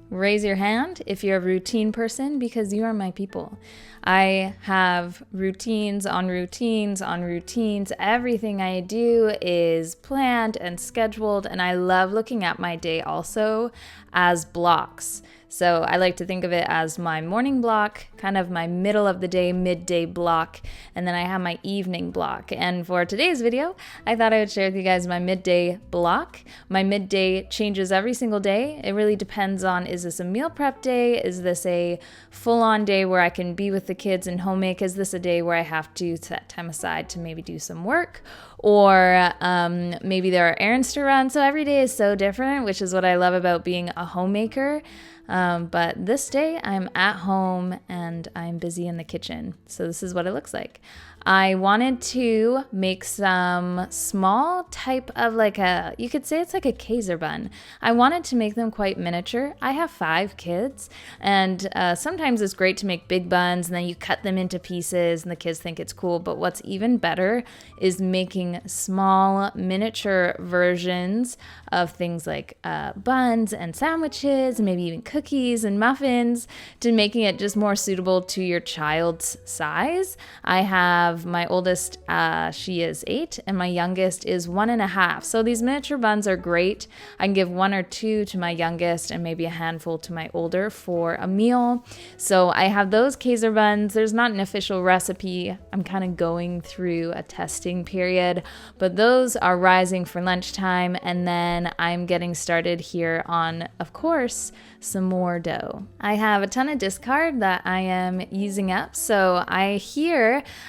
Raise your hand if you're a routine person, because you are my people. I have routines on routines on routines. Everything I do is planned and scheduled, and I love looking at my day also as blocks. So I like to think of it as my morning block, kind of my middle of the day, midday block, and then I have my evening block. And for today's video, I thought I would share with you guys my midday block. My midday changes every single day. It really depends on, is this a meal prep day? Is this a full-on day where I can be with the kids and homemake? Is this a day where I have to set time aside to maybe do some work? Or maybe there are errands to run. So every day is so different, which is what I love about being a homemaker. But this day I'm at home and I'm busy in the kitchen. So this is what it looks like. I wanted to make some small type of you could say it's like a Kaiser bun. I wanted to make them quite miniature. I have 5 kids, and sometimes it's great to make big buns and then you cut them into pieces and the kids think it's cool. But what's even better is making small miniature versions of things like buns and sandwiches and maybe even cookies and muffins, to making it just more suitable to your child's size. I have my oldest, she is 8, and my youngest is 1.5. So these miniature buns are great. I can give 1 or 2 to my youngest and maybe a handful to my older for a meal. So I have those Kaiser buns. There's not an official recipe. I'm kind of going through a testing period, but those are rising for lunchtime, and then I'm getting started here on, of course, some more dough. I have a ton of discard that I am using up. So I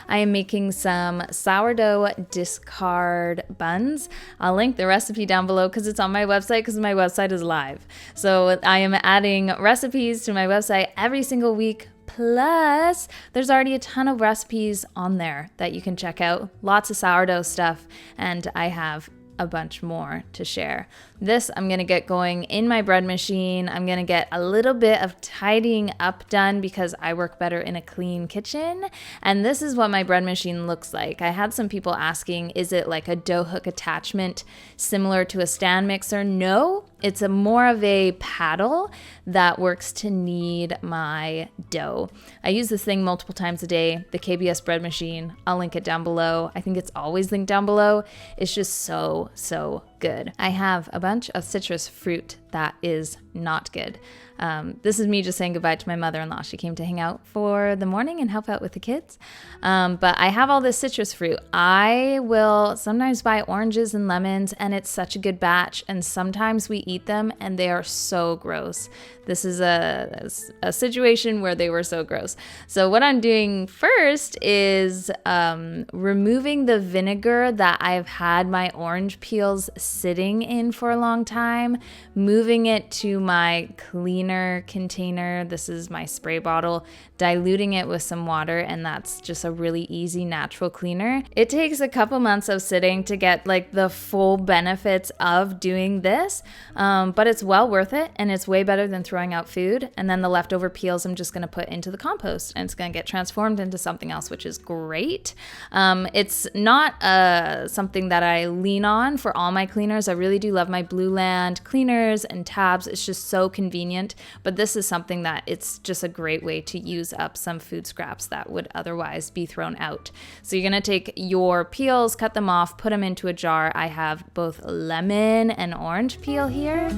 am making some sourdough discard buns. I'll link the recipe down below because it's on my website, because my website is live. So I am adding recipes to my website every single week. Plus, there's already a ton of recipes on there that you can check out. Lots of sourdough stuff, and I have a bunch more to share. This I'm gonna get going in my bread machine. I'm gonna get a little bit of tidying up done because I work better in a clean kitchen. And this is what my bread machine looks like. I had some people asking, is it like a dough hook attachment similar to a stand mixer? No, it's more of a paddle that works to knead my dough. I use this thing multiple times a day, the KBS bread machine. I'll link it down below. I think it's always linked down below. It's just so good. I have a bunch of citrus fruit that is not good. This is me just saying goodbye to my mother-in-law. She came to hang out for the morning and help out with the kids. But I have all this citrus fruit. I will sometimes buy oranges and lemons, and it's such a good batch. And sometimes we eat them and they are so gross. This is a situation where they were so gross. So what I'm doing first is removing the vinegar that I've had my orange peels sitting in for a long time, moving it to my cleaner container. This is my spray bottle, diluting it with some water, and that's just a really easy natural cleaner. It takes a couple months of sitting to get like the full benefits of doing this, but it's well worth it, and it's way better than throwing out food. And then the leftover peels I'm just gonna put into the compost, and it's gonna get transformed into something else, which is great. It's not something that I lean on for all my cleaners. I really do love my Blue Land cleaners and tabs. It's just so convenient, but this is something that it's just a great way to use up some food scraps that would otherwise be thrown out. So you're gonna take your peels, cut them off, put them into a jar. I have both lemon and orange peel here.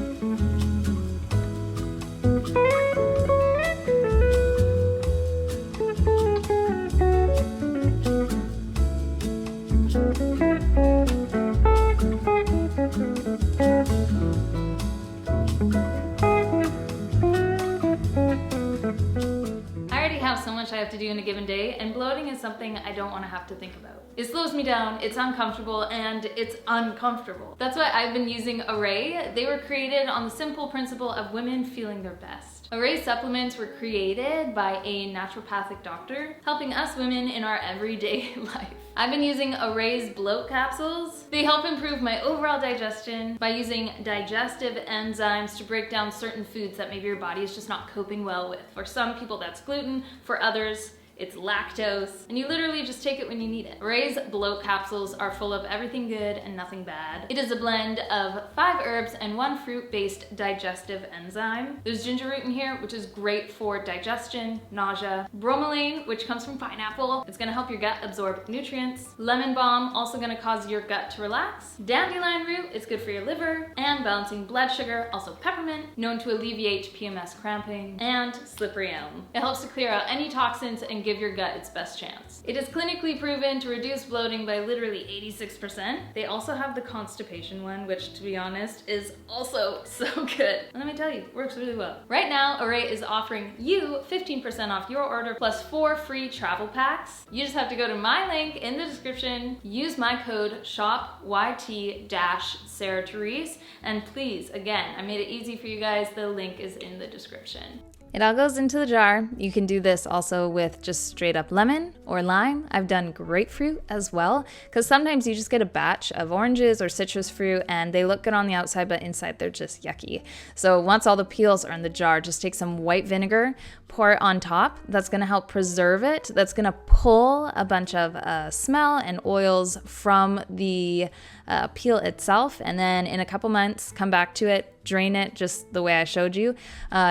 I have to do in a given day, and bloating is something I don't want to have to think about. It slows me down, it's uncomfortable, and it's uncomfortable. That's why I've been using Rt. They were created on the simple principle of women feeling their best. Rt supplements were created by a naturopathic doctor, helping us women in our everyday life. I've been using Rt's bloat capsules. They help improve my overall digestion by using digestive enzymes to break down certain foods that maybe your body is just not coping well with. For some people that's gluten, for others it's lactose, and you literally just take it when you need it. Ray's bloat capsules are full of everything good and nothing bad. It is a blend of 5 herbs and 1 fruit-based digestive enzyme. There's ginger root in here, which is great for digestion, nausea. Bromelain, which comes from pineapple. It's gonna help your gut absorb nutrients. Lemon balm, also gonna cause your gut to relax. Dandelion root is good for your liver. And balancing blood sugar, also peppermint, known to alleviate PMS cramping. And slippery elm. It helps to clear out any toxins and give your gut its best chance. It is clinically proven to reduce bloating by literally 86%. They also have the constipation one, which to be honest is also so good. And let me tell you, it works really well. Right now, Rt is offering you 15% off your order plus 4 free travel packs. You just have to go to my link in the description, use my code SHOPYT-Sarah Therese, and please, again, I made it easy for you guys. The link is in the description. It all goes into the jar. You can do this also with just straight up lemon or lime. I've done grapefruit as well, because sometimes you just get a batch of oranges or citrus fruit and they look good on the outside, but inside they're just yucky. So once all the peels are in the jar, just take some white vinegar, pour it on top. That's gonna help preserve it. That's gonna pull a bunch of smell and oils from the peel itself. And then in a couple months, come back to it, drain it just the way I showed you.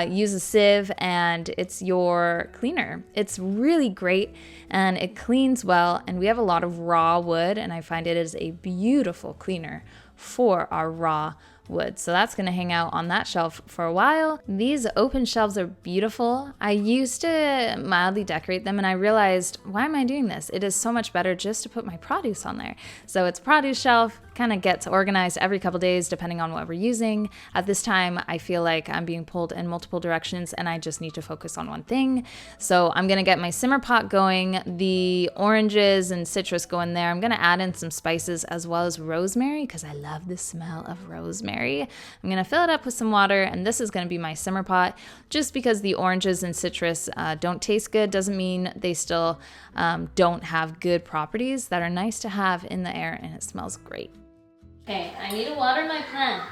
Use a sieve and it's your cleaner. It's really great and it cleans well. And we have a lot of raw wood and I find it is a beautiful cleaner for our raw wood. So that's gonna hang out on that shelf for a while. These open shelves are beautiful. I used to mildly decorate them and I realized, why am I doing this? It is so much better just to put my produce on there. So it's produce shelf, kind of gets organized every couple days depending on what we're using. At this time, I feel like I'm being pulled in multiple directions and I just need to focus on one thing. So I'm gonna get my simmer pot going, the oranges and citrus go in there. I'm gonna add in some spices as well as rosemary because I love the smell of rosemary. I'm gonna fill it up with some water and this is gonna be my simmer pot. Just because the oranges and citrus don't taste good doesn't mean they still don't have good properties that are nice to have in the air and it smells great. Okay, I need to water my plants.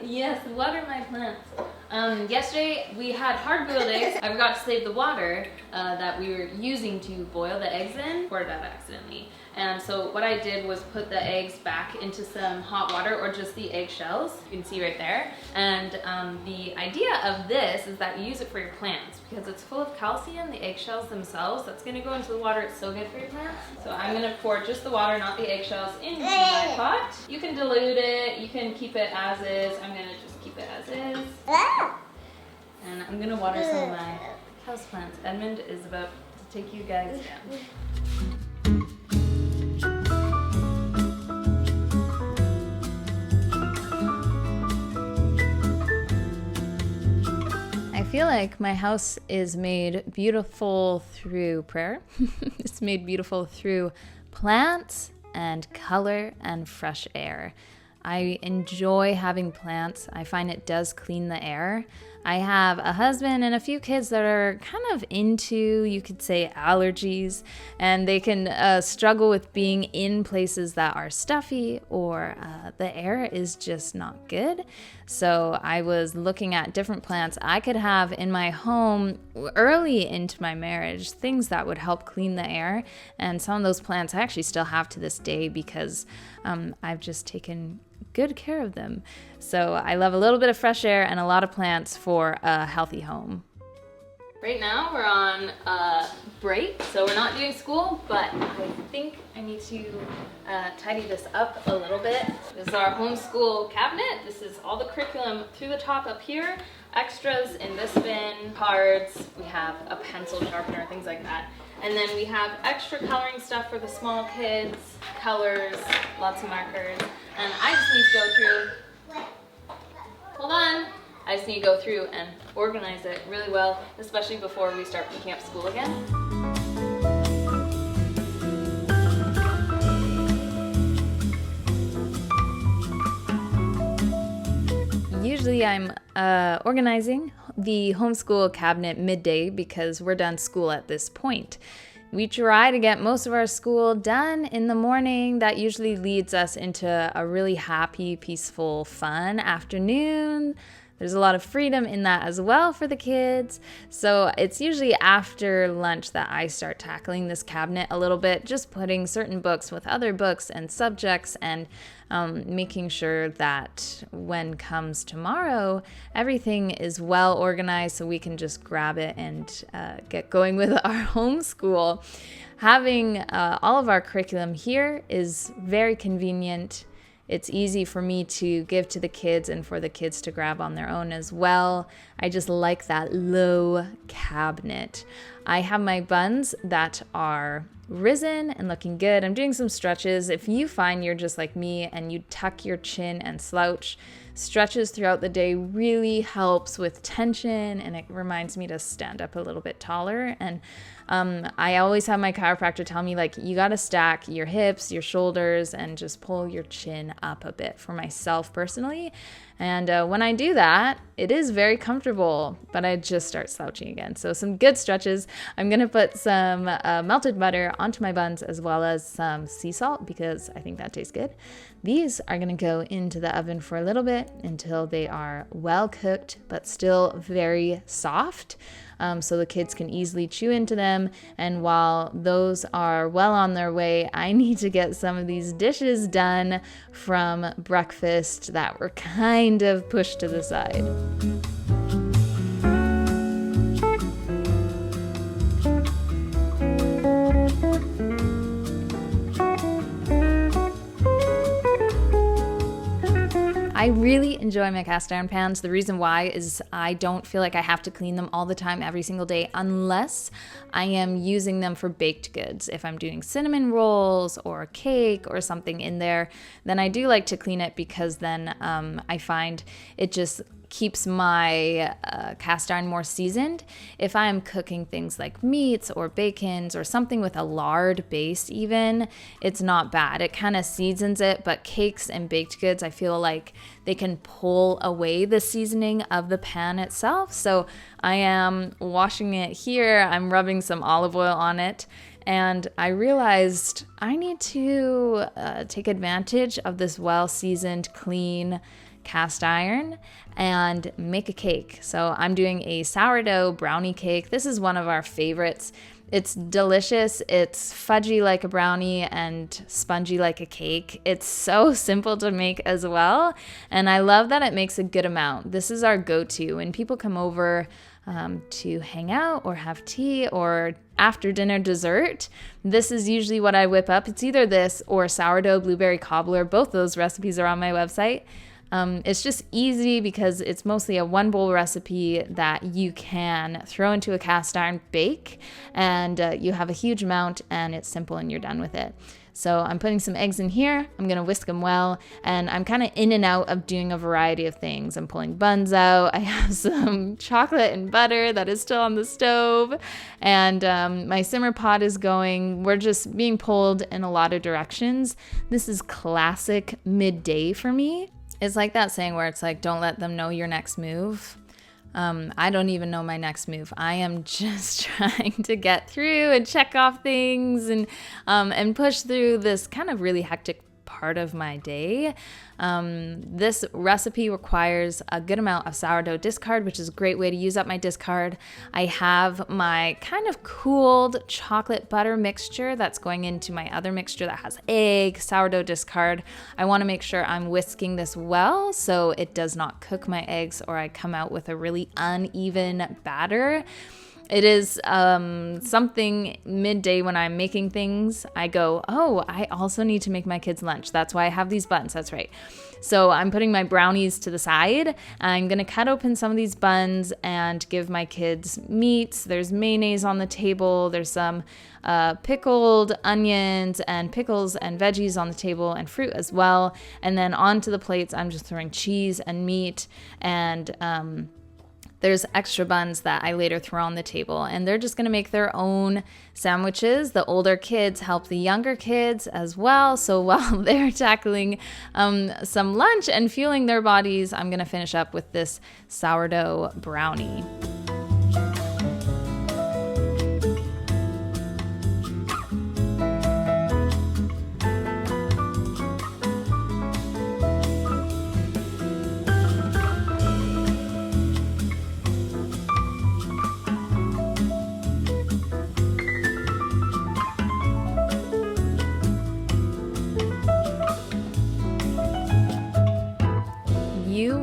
Yes, water my plants. Yesterday we had hard-boiled eggs. I forgot to save the water that we were using to boil the eggs in. Poured it out accidentally. And so what I did was put the eggs back into some hot water or just the egg shells. You can see right there. And the idea of this is that you use it for your plants because it's full of calcium, the eggshells themselves. That's gonna go into the water. It's so good for your plants. So I'm gonna pour just the water, not the eggshells, into my pot. You can dilute it. You can keep it as is. I'm gonna just keep it as is. And I'm gonna water some of my houseplants. Edmund is about to take you guys down. I feel like my house is made beautiful through prayer. It's made beautiful through plants and color and fresh air. I enjoy having plants. I find it does clean the air. I have a husband and a few kids that are kind of into, you could say, allergies, and they can struggle with being in places that are stuffy or the air is just not good. So I was looking at different plants I could have in my home early into my marriage, things that would help clean the air. And some of those plants I actually still have to this day because I've just taken good care of them. So I love a little bit of fresh air and a lot of plants for a healthy home. Right now we're on break, so we're not doing school, but I think I need to tidy this up a little bit. This is our homeschool cabinet. This is all the curriculum through the top up here, extras in this bin, cards, we have a pencil sharpener, things like that. And then we have extra coloring stuff for the small kids, colors, lots of markers. And I just need to go through, hold on. I just need to go through and organize it really well, especially before we start picking up school again. Usually I'm organizing the homeschool cabinet midday because we're done school at this point. We try to get most of our school done in the morning. That usually leads us into a really happy, peaceful, fun afternoon. there's a lot of freedom in that as well for the kids. So it's usually after lunch that I start tackling this cabinet a little bit, just putting certain books with other books and subjects, and making sure that when comes tomorrow, everything is well organized so we can just grab it and get going with our homeschool. Having all of our curriculum here is very convenient. It's easy for me to give to the kids and for the kids to grab on their own as well. I just like that low cabinet. I have my buns that are risen and looking good. I'm doing some stretches. If you find you're just like me and you tuck your chin and slouch, stretches throughout the day really helps with tension, and it reminds me to stand up a little bit taller. And I always have my chiropractor tell me, like, you got to stack your hips, your shoulders, and just pull your chin up a bit for myself personally. And when I do that, it is very comfortable, but I just start slouching again. So some good stretches. I'm going to put some melted butter onto my buns, as well as some sea salt, because I think that tastes good. These are going to go into the oven for a little bit until they are well cooked, but still very soft. So the kids can easily chew into them. And while those are well on their way, I need to get some of these dishes done from breakfast that were kind of pushed to the side. I really enjoy my cast iron pans. The reason why is I don't feel like I have to clean them all the time every single day, unless I am using them for baked goods. If I'm doing cinnamon rolls or cake or something in there, then I do like to clean it, because then I find it just keeps my cast iron more seasoned. If I am cooking things like meats or bacons or something with a lard base even, it's not bad. It kind of seasons it, but cakes and baked goods, I feel like they can pull away the seasoning of the pan itself. So I am washing it here. I'm rubbing some olive oil on it. And I realized I need to take advantage of this well-seasoned, clean cast iron and make a cake. So I'm doing a sourdough brownie cake. This is one of our favorites. It's delicious. It's fudgy like a brownie and spongy like a cake. It's so simple to make as well. And I love that it makes a good amount. This is our go-to when people come over to hang out or have tea or after dinner dessert. This is usually what I whip up. It's either this or sourdough blueberry cobbler. Both those recipes are on my website. It's just easy because it's mostly a one bowl recipe that you can throw into a cast iron bake, and you have a huge amount, and it's simple and you're done with it. So I'm putting some eggs in here. I'm going to whisk them well, and I'm kind of in and out of doing a variety of things. I'm pulling buns out. I have some chocolate and butter that is still on the stove, and my simmer pot is going. We're just being pulled in a lot of directions. This is classic midday for me. It's like that saying where it's like, don't let them know your next move. I don't even know my next move. I am just trying to get through and check off things and push through this kind of really hectic part of my day. This recipe requires a good amount of sourdough discard, which is a great way to use up my discard. I have my kind of cooled chocolate butter mixture that's going into my other mixture that has egg, sourdough discard. I want to make sure I'm whisking this well so it does not cook my eggs or I come out with a really uneven batter. It is something midday when I'm making things, I go, oh, I also need to make my kids lunch. That's why I have these buns. That's right. So I'm putting my brownies to the side. I'm going to cut open some of these buns and give my kids meats. There's mayonnaise on the table. There's some pickled onions and pickles and veggies on the table and fruit as well. And then onto the plates, I'm just throwing cheese and meat, and there's extra buns that I later throw on the table, and they're just going to make their own sandwiches. The older kids help the younger kids as well. So while they're tackling some lunch and fueling their bodies, I'm going to finish up with this sourdough brownie.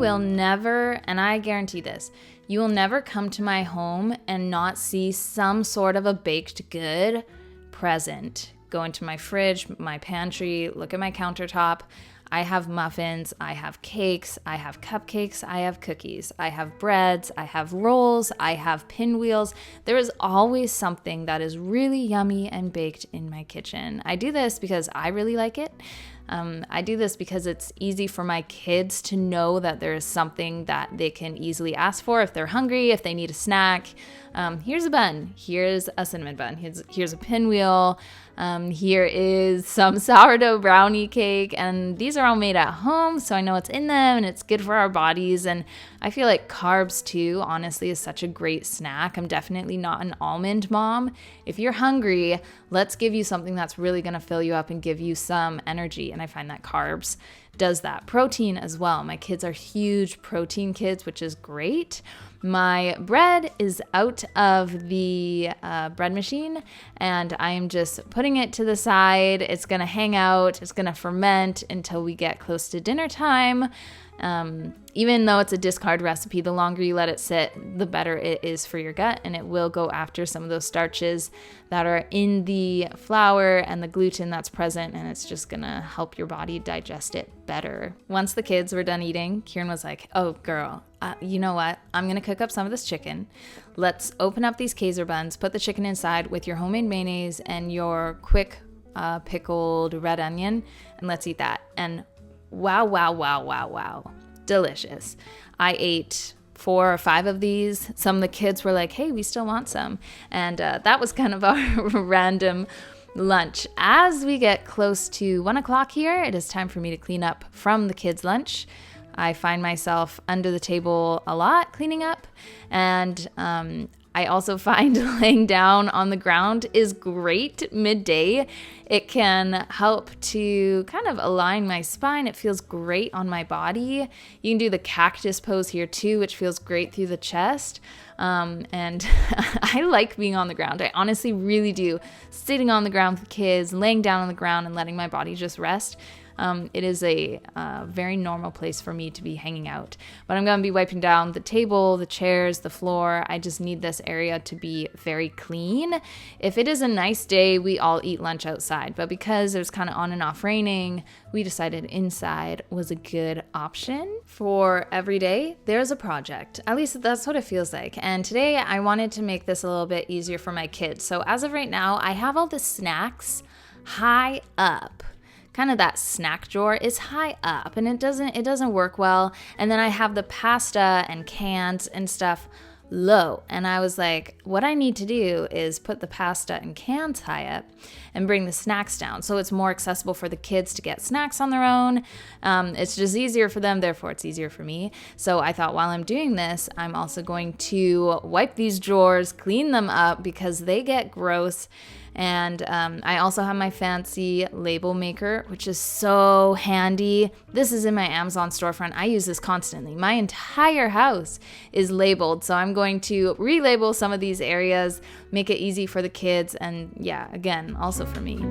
will never, and I guarantee this, you will never come to my home and not see some sort of a baked good present. Go into my fridge, my pantry, look at my countertop. I have muffins, I have cakes, I have cupcakes, I have cookies, I have breads, I have rolls, I have pinwheels. There is always something that is really yummy and baked in my kitchen. I do this because I really like it. I do this because it's easy for my kids to know that there is something that they can easily ask for if they're hungry, if they need a snack. Here's a bun. Here's a cinnamon bun. Here's a pinwheel. Here is some sourdough brownie cake. And these are all made at home, so I know what's in them and it's good for our bodies. And I feel like carbs too, honestly, is such a great snack. I'm definitely not an almond mom. If you're hungry, let's give you something that's really going to fill you up and give you some energy. And I find that carbs does that. Protein as well. My kids are huge protein kids, which is great. My bread is out of the bread machine, and I am just putting it to the side. It's going to hang out. It's going to ferment until we get close to dinner time. Even though it's a discard recipe, the longer you let it sit, the better it is for your gut, and it will go after some of those starches that are in the flour and the gluten that's present, and it's just gonna help your body digest it better. Once the kids were done eating, Kieran was like, oh girl, you know what? I'm gonna cook up some of this chicken. Let's open up these Kaiser buns, put the chicken inside with your homemade mayonnaise and your quick pickled red onion, and let's eat that. And wow. Delicious. I ate 4 or 5 of these. Some of the kids were like, hey, we still want some. And that was kind of our random lunch. As we get close to 1 o'clock here, it is time for me to clean up from the kids' lunch. I find myself under the table a lot cleaning up. And I also find laying down on the ground is great midday. It can help to kind of align my spine. It feels great on my body. You can do the cactus pose here too, which feels great through the chest. And I like being on the ground. I honestly really do. Sitting on the ground with the kids, laying down on the ground and letting my body just rest. It is a very normal place for me to be hanging out. But I'm going to be wiping down the table, the chairs, the floor. I just need this area to be very clean. If it is a nice day, we all eat lunch outside. But because it was kind of on and off raining, we decided inside was a good option. For every day, there's a project. At least that's what it feels like. And today I wanted to make this a little bit easier for my kids. So as of right now, I have all the snacks high up. Kind of that snack drawer is high up and it doesn't work well. And then I have the pasta and cans and stuff low. And I was like, what I need to do is put the pasta and cans high up and bring the snacks down so it's more accessible for the kids to get snacks on their own. It's just easier for them, therefore it's easier for me. So I thought while I'm doing this, I'm also going to wipe these drawers, clean them up because they get gross. And I also have my fancy label maker, which is so handy. This is in my Amazon storefront. I use this constantly. My entire house is labeled. So I'm going to relabel some of these areas, make it easy for the kids. And yeah, again, also for me.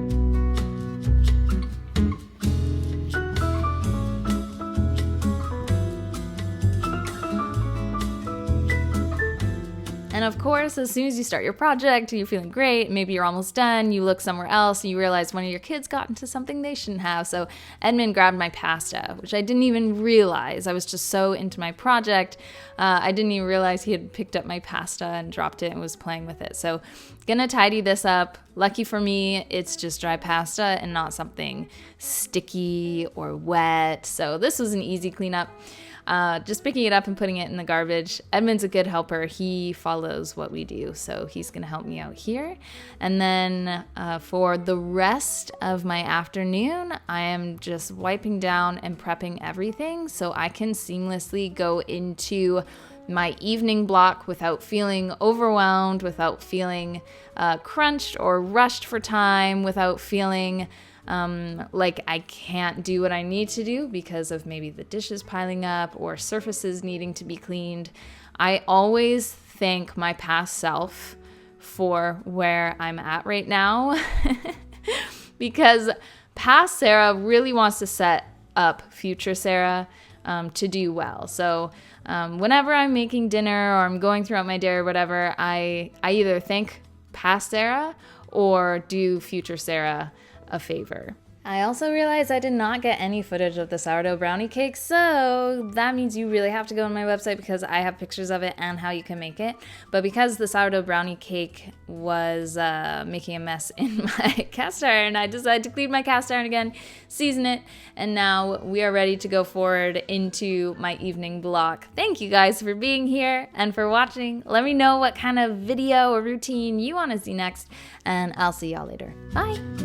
And of course, as soon as you start your project, you're feeling great, maybe you're almost done, you look somewhere else, and you realize one of your kids got into something they shouldn't have. So Edmund grabbed my pasta, which I didn't even realize. I was just so into my project. I didn't even realize he had picked up my pasta and dropped it and was playing with it. So gonna tidy this up. Lucky for me, it's just dry pasta and not something sticky or wet. So this was an easy cleanup. Just picking it up and putting it in the garbage. Edmund's a good helper. He follows what we do, so he's going to help me out here. And then for the rest of my afternoon, I am just wiping down and prepping everything so I can seamlessly go into my evening block without feeling overwhelmed, without feeling crunched or rushed for time, without feeling like I can't do what I need to do because of maybe the dishes piling up or surfaces needing to be cleaned. I always thank my past self for where I'm at right now because past Sarah really wants to set up future Sarah. to do well. So whenever I'm making dinner or I'm going throughout my day or whatever, I either thank past Sarah or do future Sarah a favor. I also realized I did not get any footage of the sourdough brownie cake, so that means you really have to go on my website because I have pictures of it and how you can make it. But because the sourdough brownie cake was making a mess in my cast iron, I decided to clean my cast iron again, season it, and now we are ready to go forward into my evening block. Thank you guys for being here and for watching. Let me know what kind of video or routine you want to see next, and I'll see y'all later. Bye!